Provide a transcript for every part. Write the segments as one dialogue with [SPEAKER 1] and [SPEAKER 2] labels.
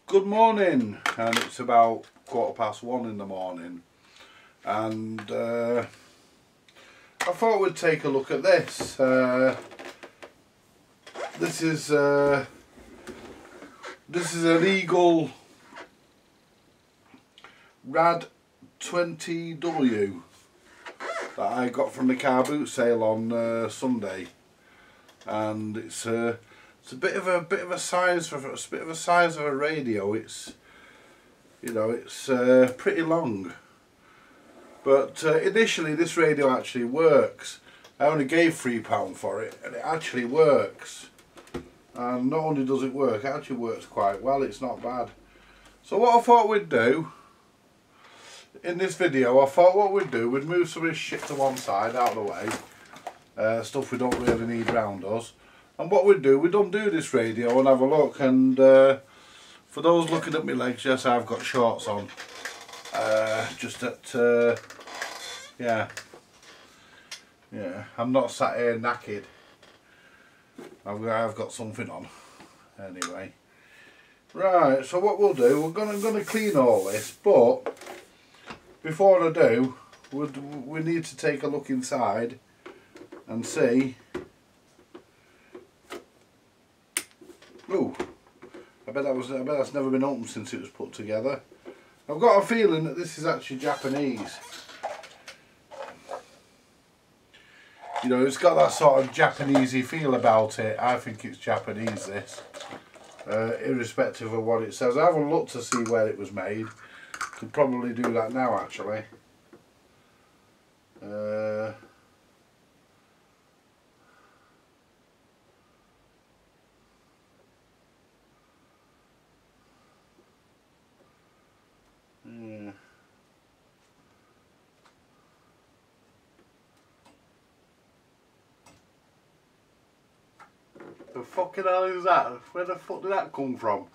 [SPEAKER 1] Good morning, and it's about 1:15 in the morning, and I thought we'd take a look at this. This is an Eagle Rad 20W that I got from the car boot sale on Sunday, and it's a bit of a size of a radio. It's pretty long, but initially this radio actually works. I only gave £3 for it, and it actually works. And not only does it work, it actually works quite well. It's not bad. So what I thought we'd do in this video, we'd move some of this shit to one side, out of the way, stuff we don't really need around us. And what we'd do, we'd undo this radio and have a look. And for those looking at my legs, yes, I've got shorts on. Yeah, I'm not sat here naked. I've got something on. Anyway, right. So what we'll do, we're gonna clean all this, but before I do, we need to take a look inside and see. Ooh, I bet that's never been opened since it was put together. I've got a feeling that this is actually Japanese. You know, it's got that sort of Japanesey feel about it. I think it's Japanese, this. Irrespective of what it says. I haven't looked to see where it was made. Could probably do that now, actually. Yeah. The fucking hell is that? Where the fuck did that come from?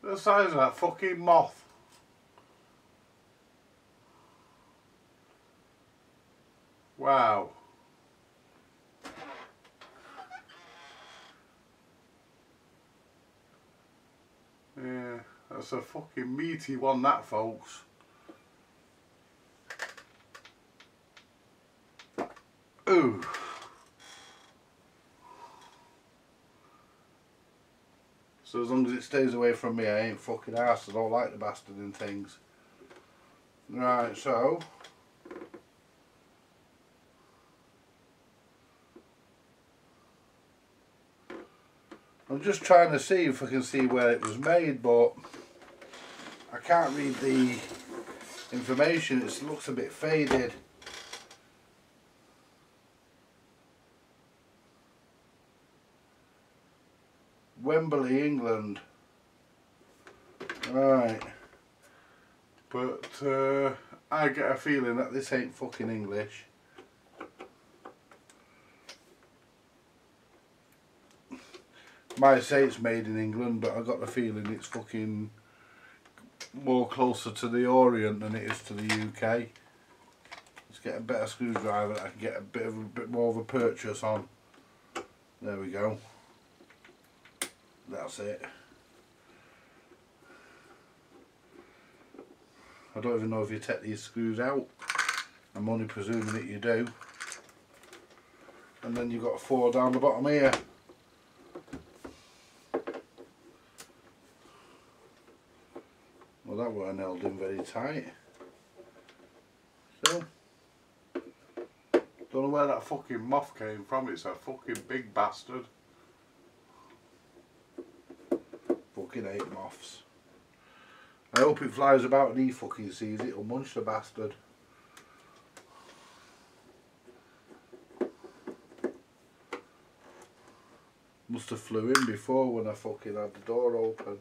[SPEAKER 1] The size of that fucking moth. Wow. Yeah, that's a fucking meaty one, that, folks. Ooh. So as long as it stays away from me, I ain't fucking arsed. I don't like the bastard in things. Right, so I'm just trying to see if I can see where it was made, but I can't read the information. It looks a bit faded. Wembley, England. Right. But I get a feeling that this ain't fucking English. Might say it's made in England, but I got the feeling it's fucking more closer to the Orient than it is to the UK. Let's get a better screwdriver that I can get a bit more of a purchase on. There we go. That's it. I don't even know if you take these screws out. I'm only presuming that you do. And then you've got 4 down the bottom here. Well, that weren't held in very tight. So, don't know where that fucking moth came from. It's a fucking big bastard. Fucking hate moths. I hope it flies about and he fucking sees it. It'll munch the bastard. Must have flew in before when I fucking had the door open.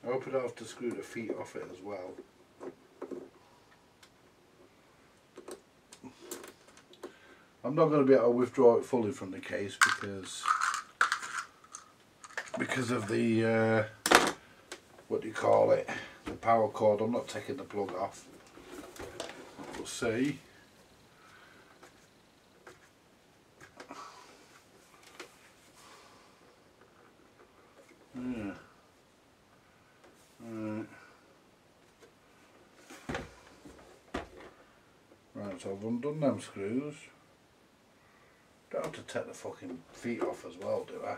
[SPEAKER 1] I hope I don't have to screw the feet off it as well. I'm not going to be able to withdraw it fully from the case because of the what do you call it, the power cord. I'm not taking the plug off. We'll see. Yeah. Right, so I've undone them screws. Don't have to take the fucking feet off as well, do I?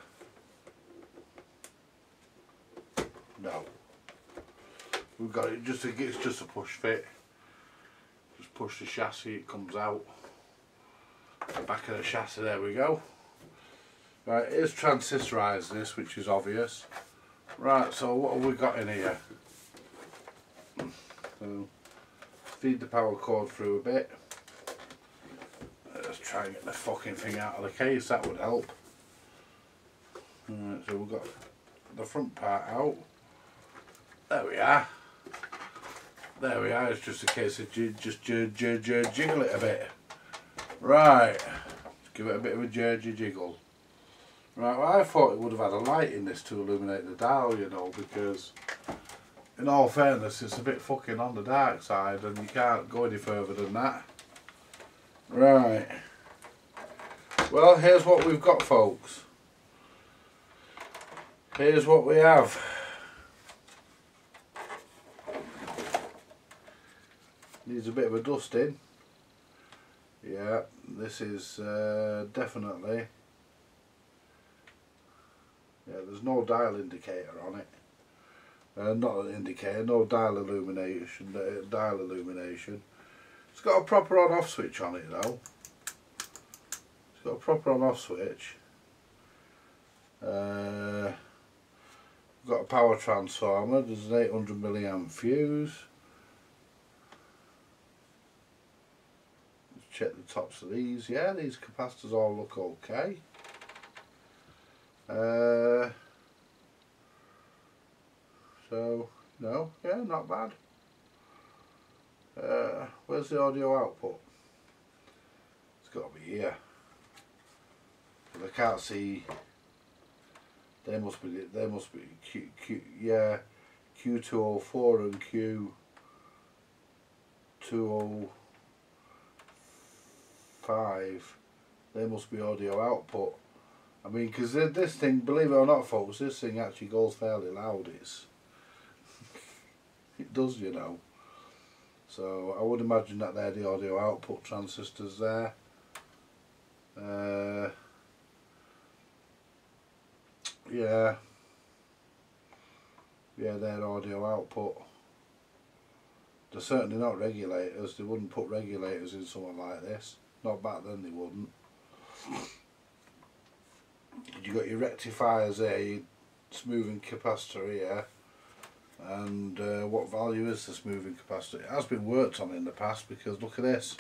[SPEAKER 1] No. We've got it, it's just a push fit. Just push the chassis, it comes out. The back of the chassis, there we go. Right, it's transistorised this, which is obvious. Right, so what have we got in here? So, feed the power cord through a bit. Let's try and get the fucking thing out of the case, that would help. Right, so we've got the front part out. There we are. There we are, it's just a case of just jiggle it a bit. Right, let's give it a bit of a jiggle. Right, well I thought it would have had a light in this to illuminate the dial, you know, because in all fairness it's a bit fucking on the dark side and you can't go any further than that. Right, well here's what we've got, folks. Here's what we have. Needs a bit of a dusting. Yeah, this is definitely, yeah, there's no dial indicator on it. Not an indicator, no dial illumination. It's got a proper on-off switch on it though. It's got a proper on-off switch. Got a power transformer. There's an 800 milliamp fuse. Let's check the tops of these. Yeah, these capacitors all look okay. So, no, yeah, not bad. Where's the audio output? It's got to be here. But I can't see. They must be yeah, Q204 and Q205. They must be audio output. I mean, because this thing, believe it or not, folks, this thing actually goes fairly loud. It does, you know. So I would imagine that they're the audio output transistors there. Yeah, they're audio output. They're certainly not regulators. They wouldn't put regulators in something like this. Not back then, they wouldn't. You got your rectifiers there, your smoothing capacitor here, and what value is the smoothing capacitor? It has been worked on in the past, because look at this.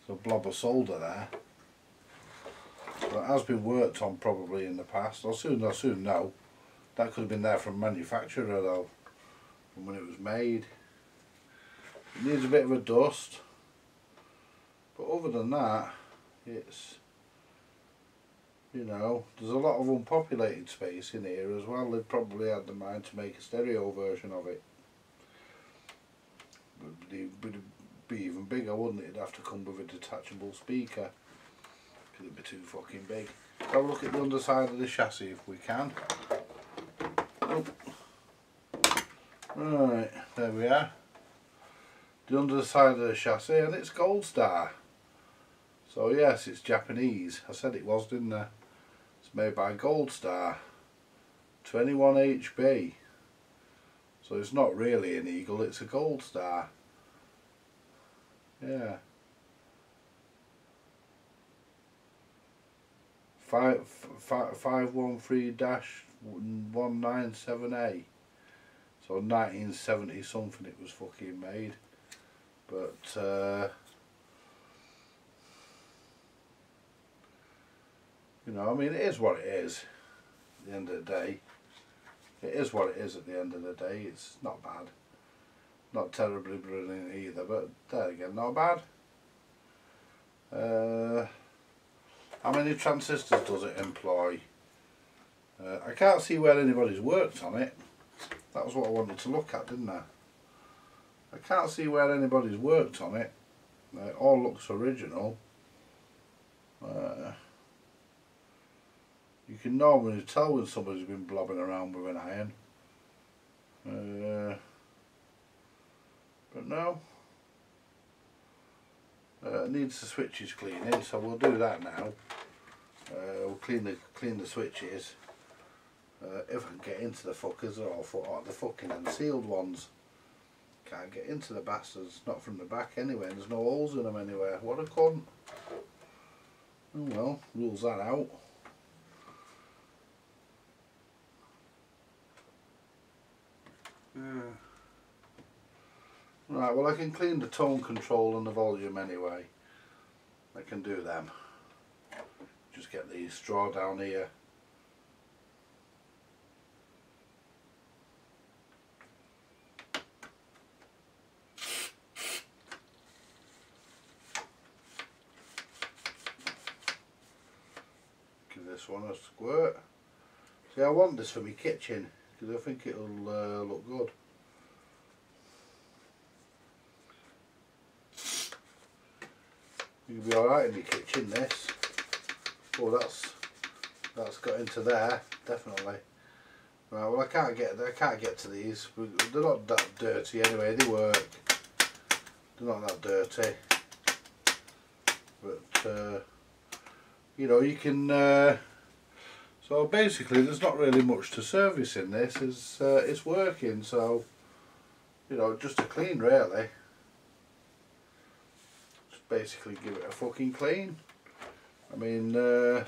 [SPEAKER 1] There's a blob of solder there. So it has been worked on probably in the past. I'll soon know. That could have been there from manufacturer though, from when it was made. It needs a bit of a dust, but other than that, it's, you know, there's a lot of unpopulated space in here as well. They've probably had the mind to make a stereo version of it. It'd be even bigger, wouldn't it? It'd have to come with a detachable speaker, because it'd be too fucking big. Have a look at the underside of the chassis if we can. Oh. Right, there we are. The underside of the chassis, and it's Gold Star. So yes, it's Japanese. I said it was, didn't I? It's made by Gold Star. 21 HB. So it's not really an Eagle, it's a Gold Star. Yeah. 513-197A. So 1970 something it was fucking made. But you know, I mean, it is what it is at the end of the day. It is what it is at the end of the day. It's not bad. Not terribly brilliant either, but there again, not bad. How many transistors does it employ? I can't see where anybody's worked on it. That was what I wanted to look at, didn't I? I can't see where anybody's worked on it. It all looks original. You can normally tell when somebody's been blobbing around with an iron. But no. It needs the switches cleaning, so we'll do that now. We'll clean the switches. If I can get into the fuckers, they're all the fucking unsealed ones. Can't get into the bastards, not from the back anyway, there's no holes in them anywhere. What a cunt. Oh well, rules that out. Right, well I can clean the tone control and the volume anyway. I can do them. Just get the straw down here. Give this one a squirt. See, I want this for my kitchen because I think it'll look good. You'll be alright in your kitchen, this. Oh, that's got into there, definitely. Right, well I can't get to these. They're not that dirty anyway, they work. They're not that dirty. But you know, you can so basically there's not really much to service in this. It's working, so you know, just a clean really. Basically give it a fucking clean. I mean the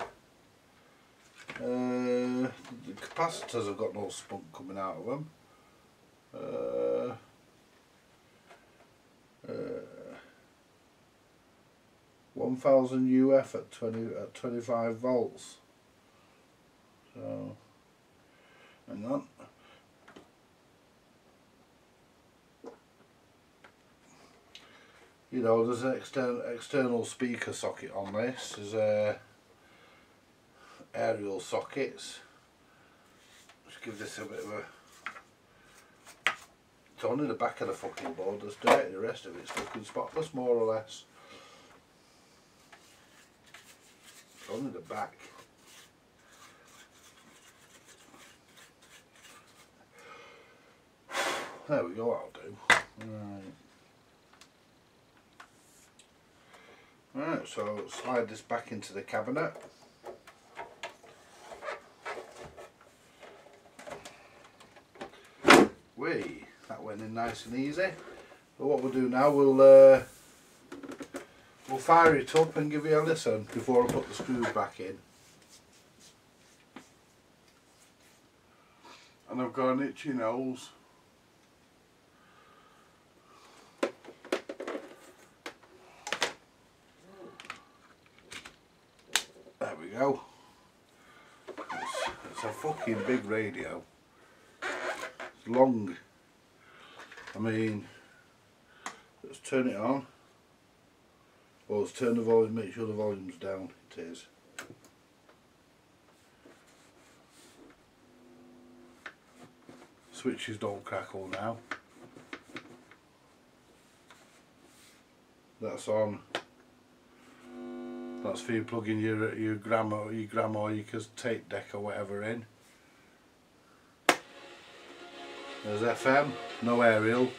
[SPEAKER 1] capacitors have got no spunk coming out of them. 1000 UF at 25 volts. So hang on. You know, there's an external speaker socket on this. There's aerial sockets. Just give this a bit of a... It's only the back of the fucking board that's dirty, the rest of it's fucking spotless more or less. It's only the back. There we go, that'll do. Right, so slide this back into the cabinet. That went in nice and easy. But what we'll do now, we'll fire it up and give you a listen before I put the screws back in. And I've got an itchy nose. There we go. It's a fucking big radio. It's long. I mean, let's turn it on. Or let's turn the volume, make sure the volume's down. It is. Switches don't crackle now. That's on. That's for you plugging your grandma or your tape deck or whatever in. There's FM, no aerial.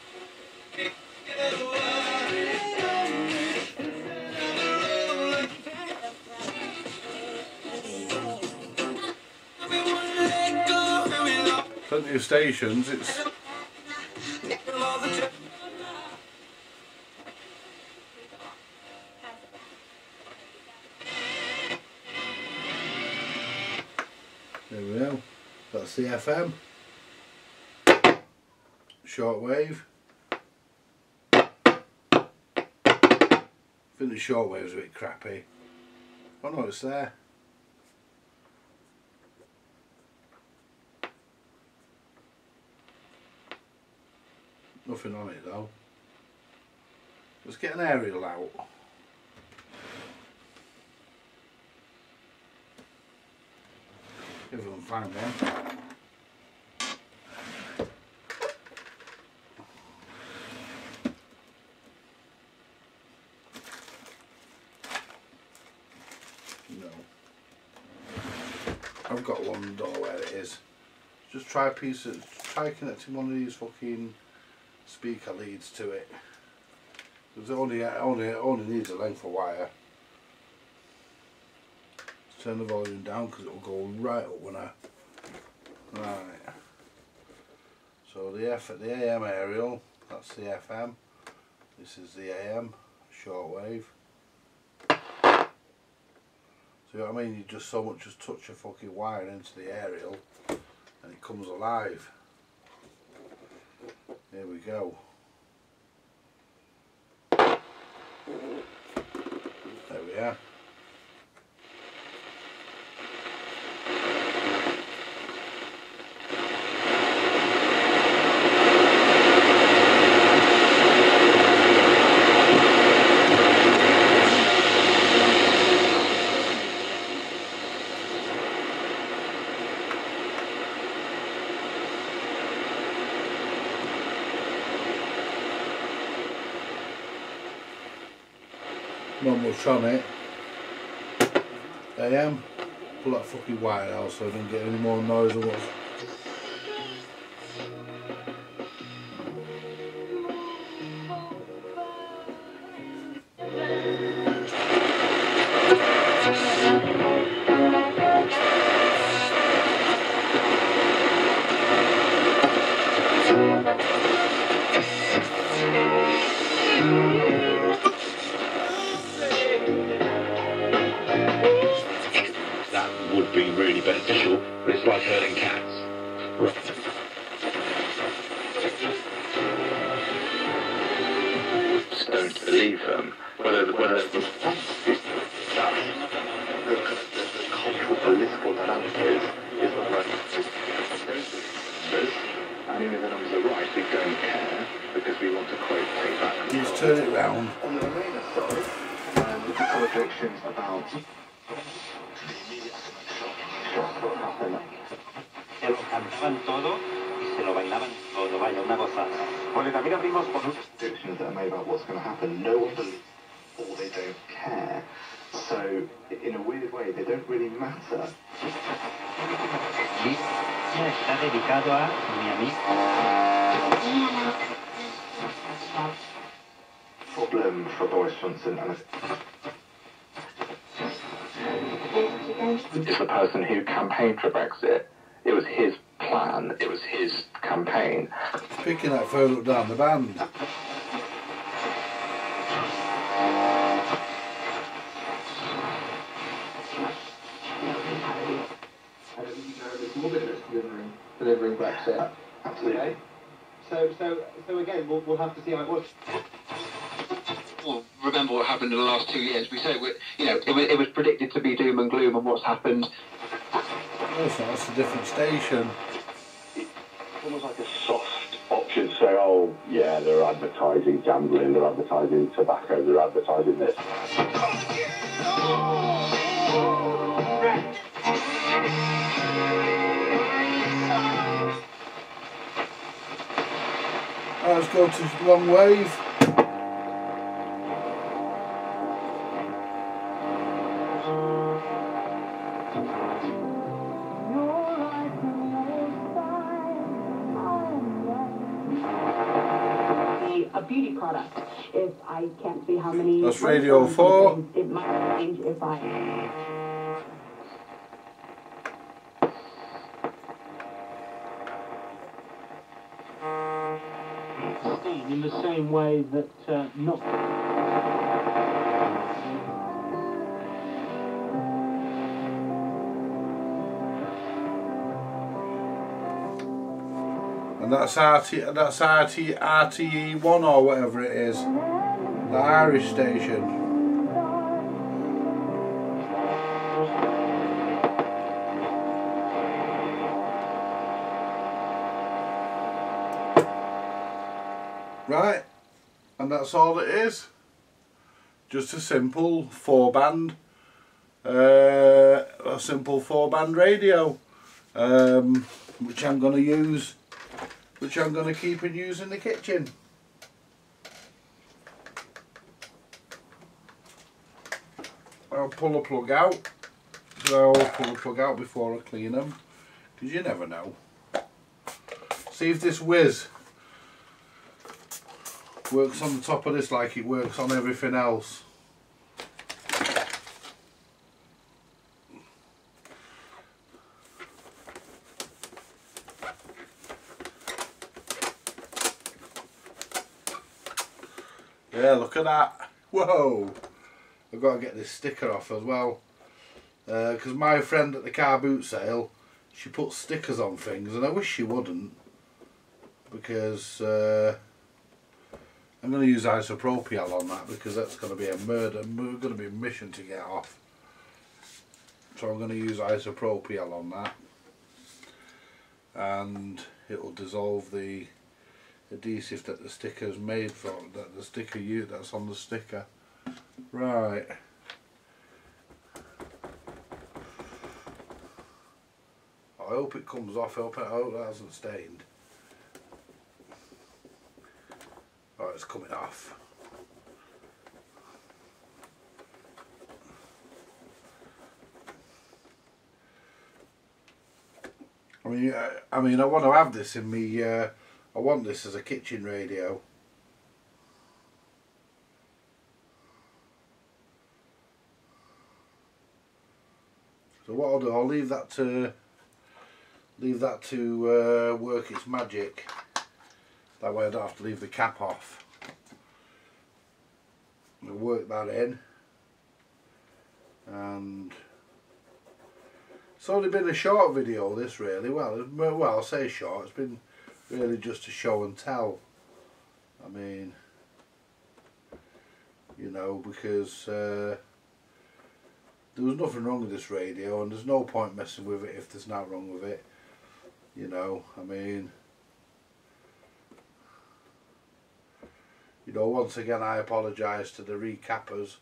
[SPEAKER 1] Plenty of stations. It's there we go. That's the FM. Shortwave. I think the shortwave's a bit crappy. Oh no, it's there. Nothing on it though. Let's get an aerial out. If I can find one. No. I've got one, don't know where it is. Just try try connecting one of these fucking speaker leads to it. Because it only needs a length of wire. Let's turn the volume down because it will go right up when I... Right. So the AM aerial, that's the FM. This is the AM, shortwave. See what I mean? You just so much as touch a fucking wire into the aerial and it comes alive. Here we go. There we are. Not much on it. AM. Pull that fucking wire out so I don't get any more noise or what's.
[SPEAKER 2] Would be really beneficial, but it's like herding cats. Don't believe them. Whether the cultural political dynamic is not right. And even if the numbers are right, we don't care because we want to quote take back.
[SPEAKER 1] Just turn it round.
[SPEAKER 2] On the remainder side, the contradictions about
[SPEAKER 3] Se lo cantaban todo y se lo bailaban todo, vaya, una gozada. Porque también abrimos por
[SPEAKER 2] predictions that are made about what's going to happen. No one believes or they don't care. So, in a weird way, they don't really matter.
[SPEAKER 3] está dedicado a mi amigo.
[SPEAKER 2] Problem for Boris Johnson and is the person who campaigned for Brexit. It was his plan, it was his campaign.
[SPEAKER 1] Picking that further up down the band.
[SPEAKER 4] Delivering Brexit.
[SPEAKER 2] Absolutely.
[SPEAKER 4] Okay. So again, we'll have to see how it works. Well, remember what happened in the last 2 years. We said it was predicted to be doom and gloom, and what's happened.
[SPEAKER 1] Also, that's a different station.
[SPEAKER 2] Almost like a soft option to say, oh yeah, they're advertising gambling, they're advertising tobacco, they're advertising this.
[SPEAKER 1] Let's go to long wave.
[SPEAKER 5] A beauty product. If I can't see how many.
[SPEAKER 1] That's Radio 4.
[SPEAKER 5] It might change if I.
[SPEAKER 6] In the same way that not.
[SPEAKER 1] And that's RTE1 or whatever it is, the Irish station. Right, and that's all it is. Just a simple 4-band, radio. which I'm going to use, which I'm going to keep and use in the kitchen. I'll pull the plug out. So I'll pull the plug out before I clean them, because you never know. See if this whiz works on the top of this like it works on everything else. Yeah, look at that. Whoa! I've got to get this sticker off as well. Because my friend at the car boot sale, she puts stickers on things, and I wish she wouldn't. Because I'm going to use isopropyl on that, because that's going to be a murder. Going to be a mission to get off. So I'm going to use isopropyl on that, and it will dissolve the adhesive that the sticker is made from, that the sticker that's on the sticker. Right. I hope it comes off. I hope that hasn't stained. Oh, it's coming off. I mean, I want to have this in me. I want this as a kitchen radio. So what I'll do, I'll leave that to work its magic. That way I don't have to leave the cap off. I'll work that in, and it's only been a short video, this really. Well, I'll say short. It's been really just a show and tell. I mean, you know, because there was nothing wrong with this radio, and there's no point messing with it if there's nothing wrong with it. You know, I mean, you know, once again I apologise to the recappers,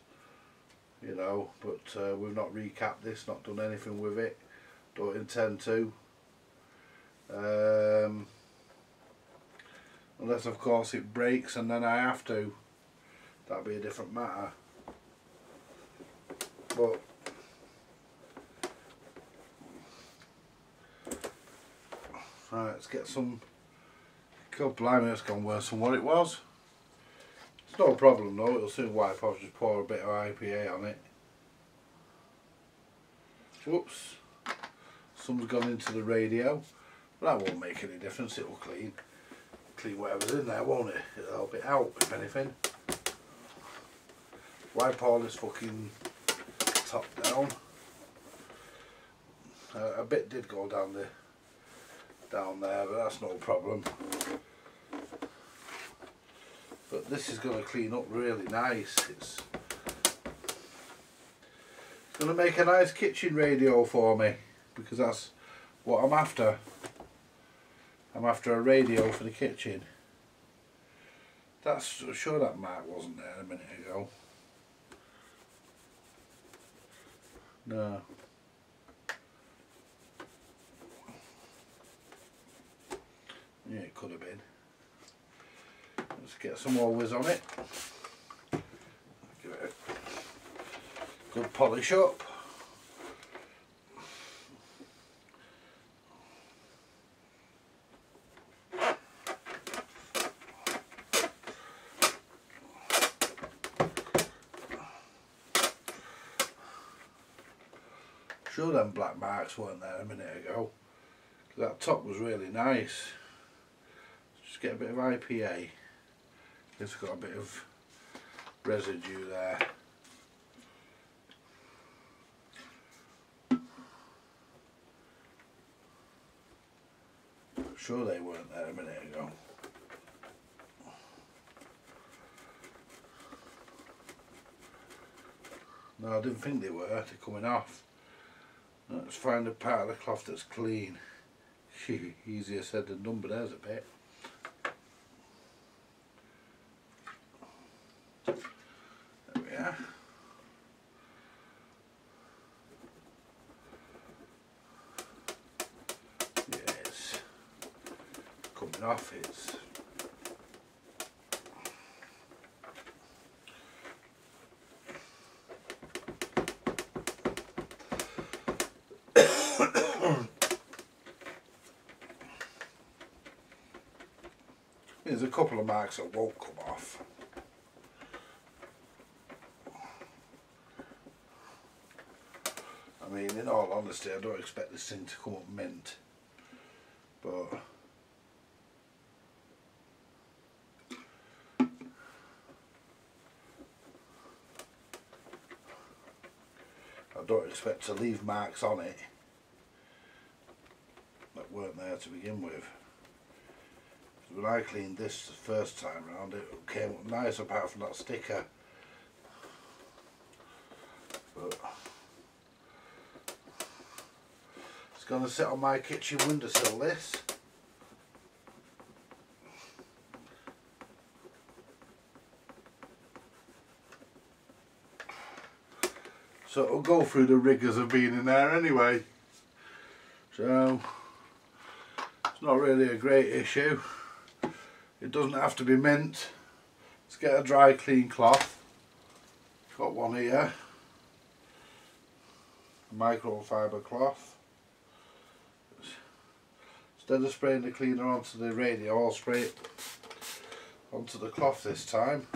[SPEAKER 1] you know, but we've not recapped this, not done anything with it, don't intend to. Unless of course it breaks and then I have to, that'll be a different matter. But right, let's get some. God blimey, it's gone worse than what it was. It's no problem though, it'll soon wipe off. Just pour a bit of IPA on it. Whoops, some's gone into the radio, but that won't make any difference. It will clean whatever's in there, won't it? It'll help it out, if anything. Wipe all this fucking top down. A bit did go down there, but that's no problem. But this is going to clean up really nice. It's going to make a nice kitchen radio for me, because that's what I'm after. I'm after a radio for the kitchen. That's sure that mark wasn't there a minute ago. No. Yeah, it could have been. Let's get some more whiz on it. Give it a good polish up. Sure them black marks weren't there a minute ago. That top was really nice. Just get a bit of IPA. It's got a bit of residue there. Sure they weren't there a minute ago. No, I didn't think they were. They're coming off. Let's find a part of the cloth that's clean. Easier said than done, but there's a bit. There we are. coming off. It's there's a couple of marks that won't come off. I mean, in all honesty, I don't expect this thing to come up mint, but I don't expect to leave marks on it that weren't there to begin with. When I cleaned this the first time round, it came up nice apart from that sticker. But it's going to sit on my kitchen windowsill, this. So it'll go through the rigours of being in there anyway. So it's not really a great issue. It doesn't have to be mint. Let's get a dry clean cloth. Got one here. A microfiber cloth. Instead of spraying the cleaner onto the radio, I'll spray it onto the cloth this time.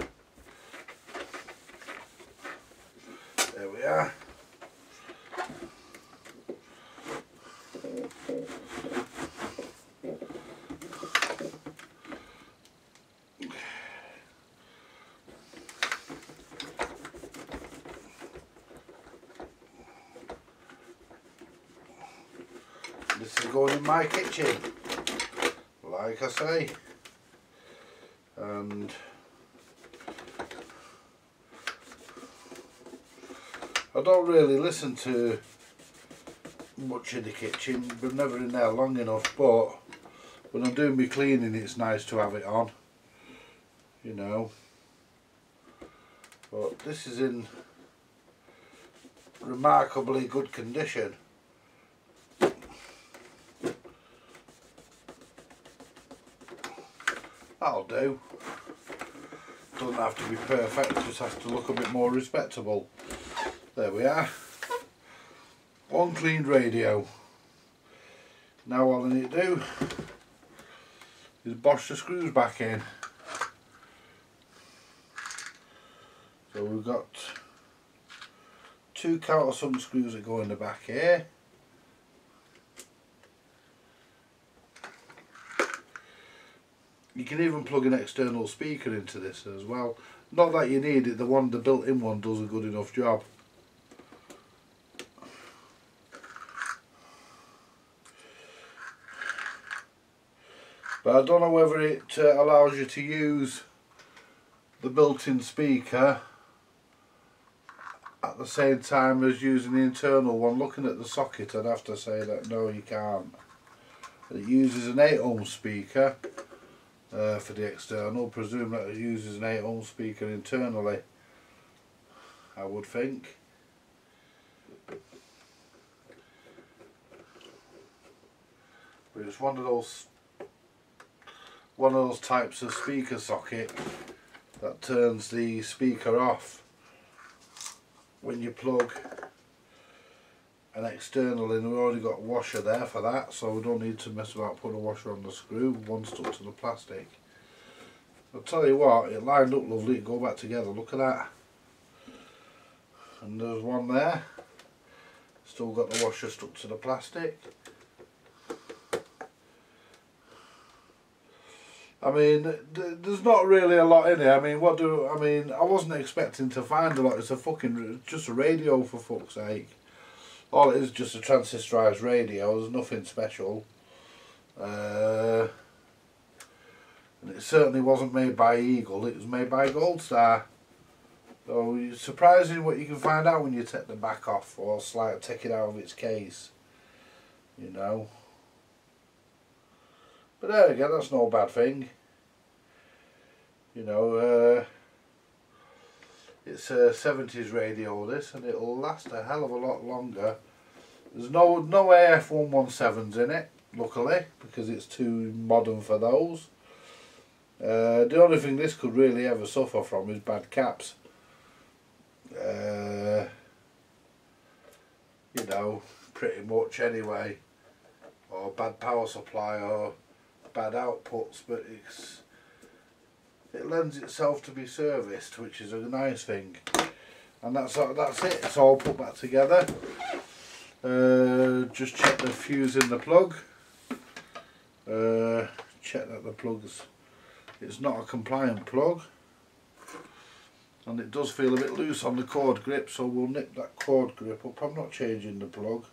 [SPEAKER 1] There we are. This is going in my kitchen, like I say, and I don't really listen to much in the kitchen, we're never in there long enough, but when I'm doing my cleaning it's nice to have it on, you know. But this is in remarkably good condition. That'll do. Doesn't have to be perfect, just has to look a bit more respectable. There we are. One cleaned radio. Now all I need to do is bosh the screws back in. So we've got 2 countersunk screws that go in the back here. You can even plug an external speaker into this as well. Not that you need it, the built-in one does a good enough job. But I don't know whether it allows you to use the built-in speaker at the same time as using the internal one. Looking at the socket, I'd have to say that no, you can't. It uses an 8 ohm speaker for the external. Presume that it uses an 8 ohm speaker internally, I would think. But it's one of those types of speaker socket that turns the speaker off when you plug an external in. We've already got a washer there for that, so we don't need to mess about putting a washer on the screw. One stuck to the plastic. I'll tell you what, it lined up lovely. It go back together. Look at that. And there's one there. Still got the washer stuck to the plastic. I mean, there's not really a lot in it. I mean, I wasn't expecting to find a lot. It's just a radio, for fuck's sake. All it is just a transistorised radio. There's nothing special. And it certainly wasn't made by Eagle. It was made by Gold Star. So it's surprising what you can find out when you take the back off or take it out of its case. You know. But there again, that's no bad thing. You know, it's a 70s radio, this, and it'll last a hell of a lot longer. There's no AF117s in it. luckily, because it's too modern for those. The only thing this could really ever suffer from is bad caps. You know, pretty much anyway, or bad power supply or bad outputs, but it lends itself to be serviced, which is a nice thing. And that's it, it's all put back together. Just check the fuse in the plug, check that the plug's, it's not a compliant plug, and it does feel a bit loose on the cord grip, so we'll nip that cord grip up. I'm not changing the plug.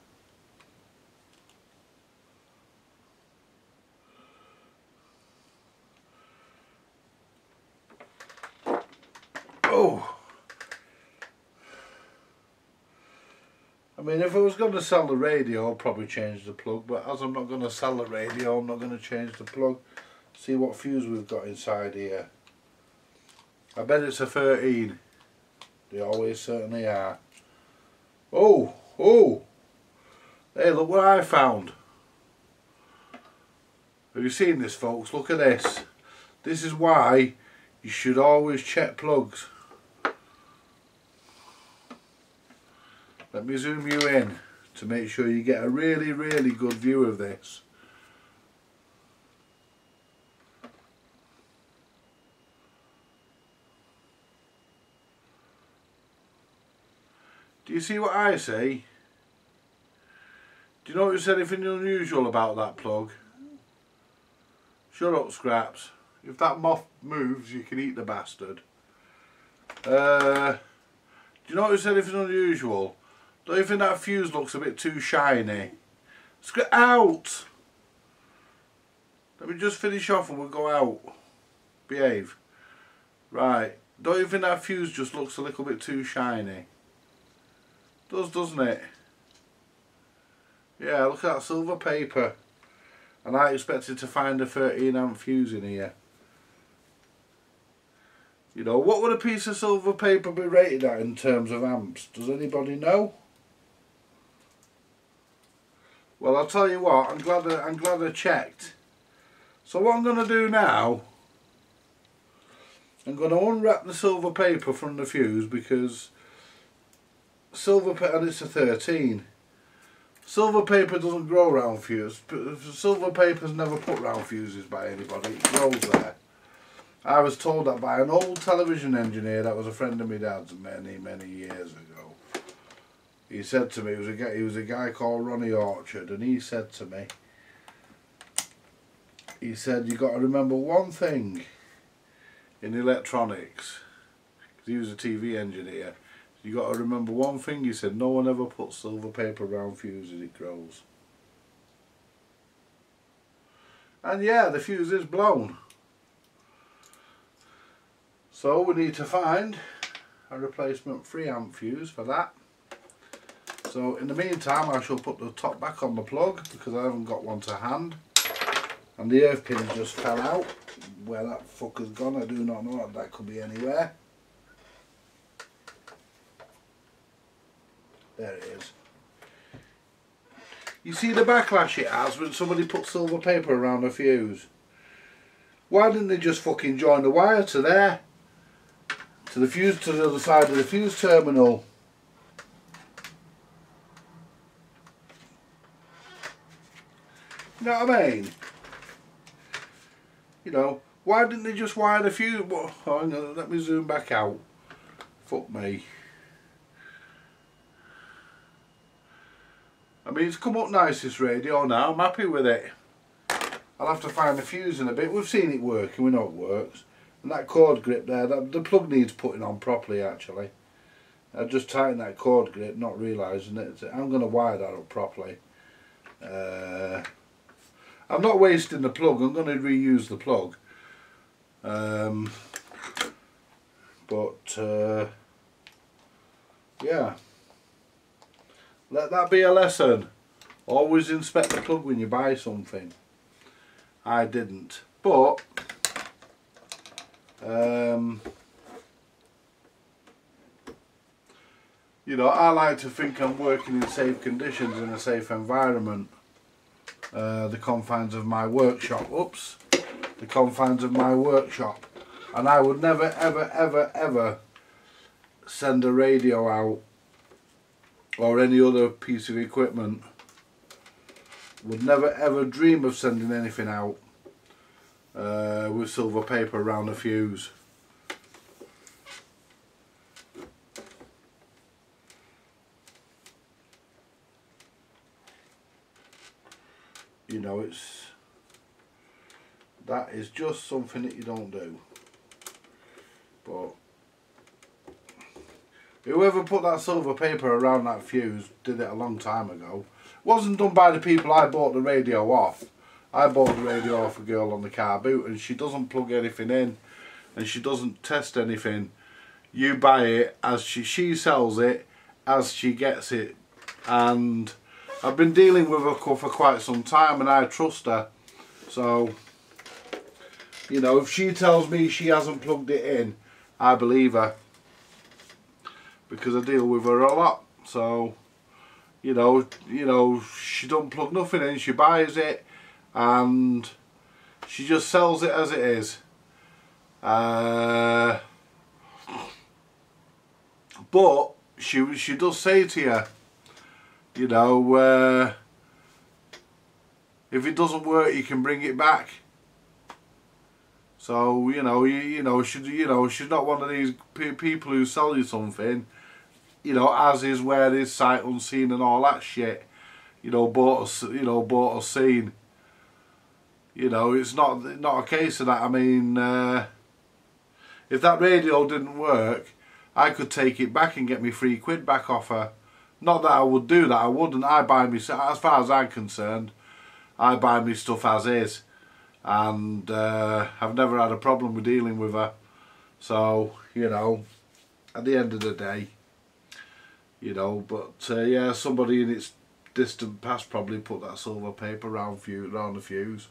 [SPEAKER 1] Oh, I mean, if I was going to sell the radio, I'd probably change the plug, but as I'm not going to sell the radio, I'm not going to change the plug. See what fuse we've got inside here. I bet it's a 13. They always certainly are. Oh, oh! Hey, look what I found. Have you seen this, folks? Look at this. This is why you should always check plugs. Let me zoom you in to make sure you get a really, really good view of this. Do you see what I see? Do you notice anything unusual about that plug? Shut up, Scraps. If that moth moves, you can eat the bastard. Do you notice anything unusual? Don't you think that fuse looks a bit too shiny? Get out! Let me just finish off and we'll go out. Behave. Right. Don't you think that fuse just looks a little bit too shiny? Does, doesn't it? Yeah, look at that silver paper. And I expected to find a 13 amp fuse in here. You know, what would a piece of silver paper be rated at in terms of amps? Does anybody know? Well, I'll tell you what, I'm glad I checked. So what I'm going to do now, I'm going to unwrap the silver paper from the fuse, because silver paper, and it's a 13. Silver paper doesn't grow round fuse. Silver paper's never put round fuses by anybody. It grows there. I was told that by an old television engineer that was a friend of my dad's many, many years ago. He said to me, he was a guy called Ronnie Orchard, and he said to me, he said, you got to remember one thing in electronics, because he was a TV engineer. You got to remember one thing, he said, no one ever puts silver paper around fuses, it grows. And yeah, the fuse is blown. So we need to find a replacement 3 amp fuse for that. So in the meantime, I shall put the top back on the plug, because I haven't got one to hand. And the earth pin just fell out. Where that fucker's gone, I do not know. That could be anywhere. There it is. You see the backlash it has when somebody puts silver paper around a fuse? Why didn't they just fucking join the wire to there? To the fuse, to the other side of the fuse terminal. You know what I mean? You know, why didn't they just wire the fuse? Oh, hang on, let me zoom back out. Fuck me. I mean, it's come up nice, this radio now. I'm happy with it. I'll have to find the fuse in a bit. We've seen it working, we know it works. And that cord grip there, the plug needs putting on properly actually. I just tightened that cord grip, not realising it. I'm going to wire that up properly. I'm not wasting the plug, I'm going to reuse the plug. Yeah. Let that be a lesson. Always inspect the plug when you buy something. I didn't. But you know, I like to think I'm working in safe conditions in a safe environment. the confines of my workshop. Oops, the confines of my workshop. And I would never, ever, ever, ever send a radio out or any other piece of equipment. Would never, ever dream of sending anything out with silver paper around a fuse. You know, that is just something that you don't do. But whoever put that silver paper around that fuse did it a long time ago. It wasn't done by the people I bought the radio off. I bought the radio off a girl on the car boot, and she doesn't plug anything in and she doesn't test anything. You buy it as she sells it as she gets it. And I've been dealing with her for quite some time and I trust her. So, you know, if she tells me she hasn't plugged it in, I believe her, because I deal with her a lot. So, you know, she don't plug nothing in, she buys it and she just sells it as it is. But she does say to you, you know, if it doesn't work, you can bring it back. So she's not one of these people who sell you something, you know, as is, where is, sight unseen, and all that shit. You know, bought or seen. You know, it's not a case of that. I mean, if that radio didn't work, I could take it back and get me £3 back off her. Not that I would do that, I wouldn't. I buy me, as far as I'm concerned, I buy me stuff as is. And I've never had a problem with dealing with her. So, you know, at the end of the day, you know, but yeah, somebody in its distant past probably put that silver paper around the fuse.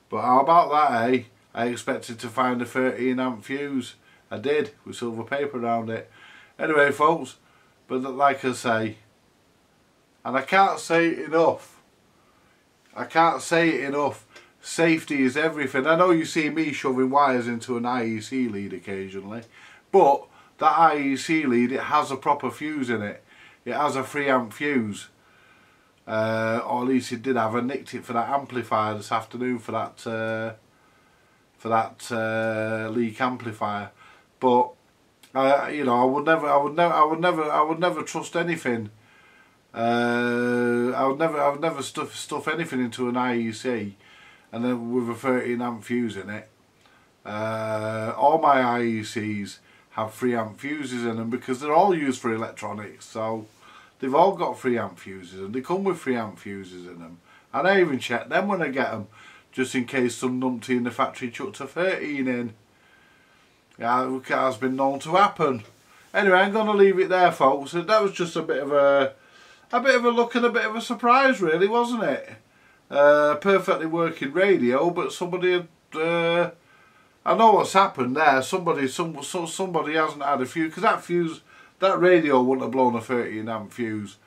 [SPEAKER 1] But how about that, eh? I expected to find a 13 amp fuse. I did, with silver paper around it. Anyway, folks, but like I say, and I can't say it enough, safety is everything. I know you see me shoving wires into an IEC lead occasionally, but that IEC lead, it has a proper fuse in it. It has a 3 amp fuse. Or at least it did have. I nicked it for that amplifier this afternoon for that leak amplifier. But you know, I would never trust anything. I would never stuff anything into an IEC and then with a 13 amp fuse in it. All my IECs have 3 amp fuses in them because they're all used for electronics, so they've all got 3 amp fuses and they come with 3 amp fuses in them. And I even check them when I get them, just in case some numpty in the factory chucked a 13 in. Yeah, it has been known to happen. Anyway, I'm going to leave it there, folks. That was just a bit of a look and a bit of a surprise, really, wasn't it? Perfectly working radio, but somebody had, I know what's happened there. Somebody hasn't had a fuse, because that radio wouldn't have blown a 13 amp fuse.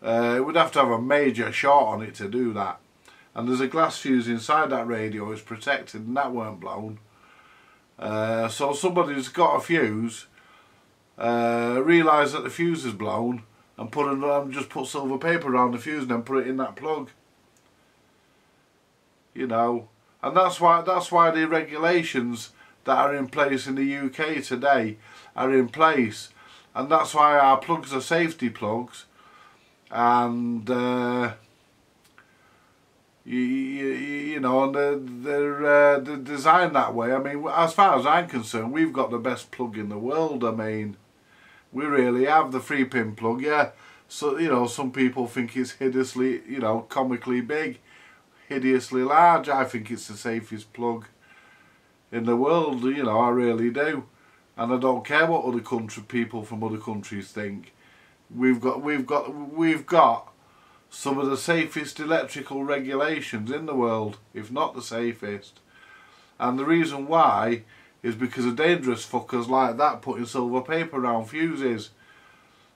[SPEAKER 1] It would have to have a major short on it to do that. And there's a glass fuse inside that radio, it's protected, and that weren't blown. So somebody's got a fuse, realised that the fuse is blown, and just put silver paper around the fuse and then put it in that plug. You know, and that's why the regulations that are in place in the UK today are in place, and that's why our plugs are safety plugs, and you know, and they're designed that way. I mean, as far as I'm concerned, we've got the best plug in the world. I mean, we really have the 3-pin plug. Yeah, so you know, some people think it's hideously, you know, comically big, hideously large. I think it's the safest plug in the world. You know, I really do, and I don't care what other people from other countries think. We've got some of the safest electrical regulations in the world, if not the safest. And the reason why is because of dangerous fuckers like that putting silver paper around fuses.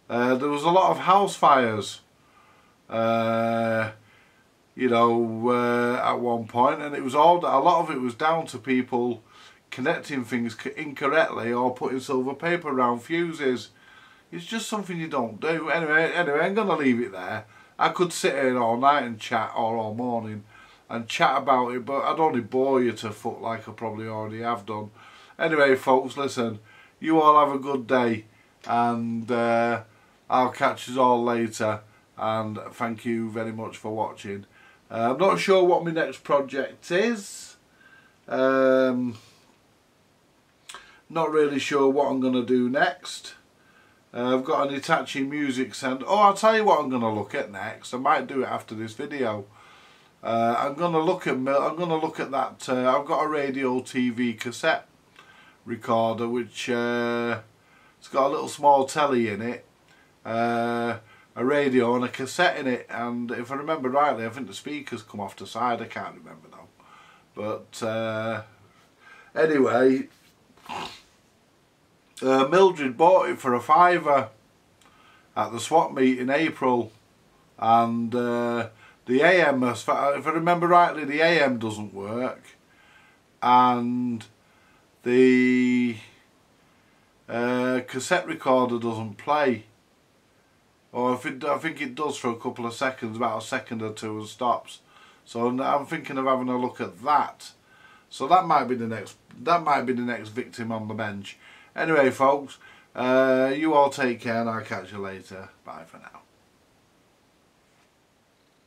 [SPEAKER 1] There was a lot of house fires you know, at one point, and it was all, a lot of it was down to people connecting things incorrectly or putting silver paper around fuses. It's just something you don't do. Anyway, I'm going to leave it there. I could sit here all night and chat, or all morning, and chat about it, but I'd only bore you to fuck like I probably already have done. Anyway, folks, listen, you all have a good day, and I'll catch you all later, and thank you very much for watching. I'm not sure what my next project is. Not really sure what I'm going to do next. I've got an Hitachi Music Center. Oh, I'll tell you what I'm going to look at next. I might do it after this video. I'm going to look at that. I've got a radio TV cassette recorder, which it's got a little small telly in it, a radio and a cassette in it. And if I remember rightly, I think the speakers come off the side. I can't remember now. But anyway. Mildred bought it for a £5 at the swap meet in April, and the AM, if I remember rightly, the AM doesn't work, and the cassette recorder doesn't play, or I think it does for a couple of seconds, about a second or two, and stops. So I'm thinking of having a look at that. So that might be the next victim on the bench. Anyway, folks, you all take care, and I'll catch you later. Bye for now.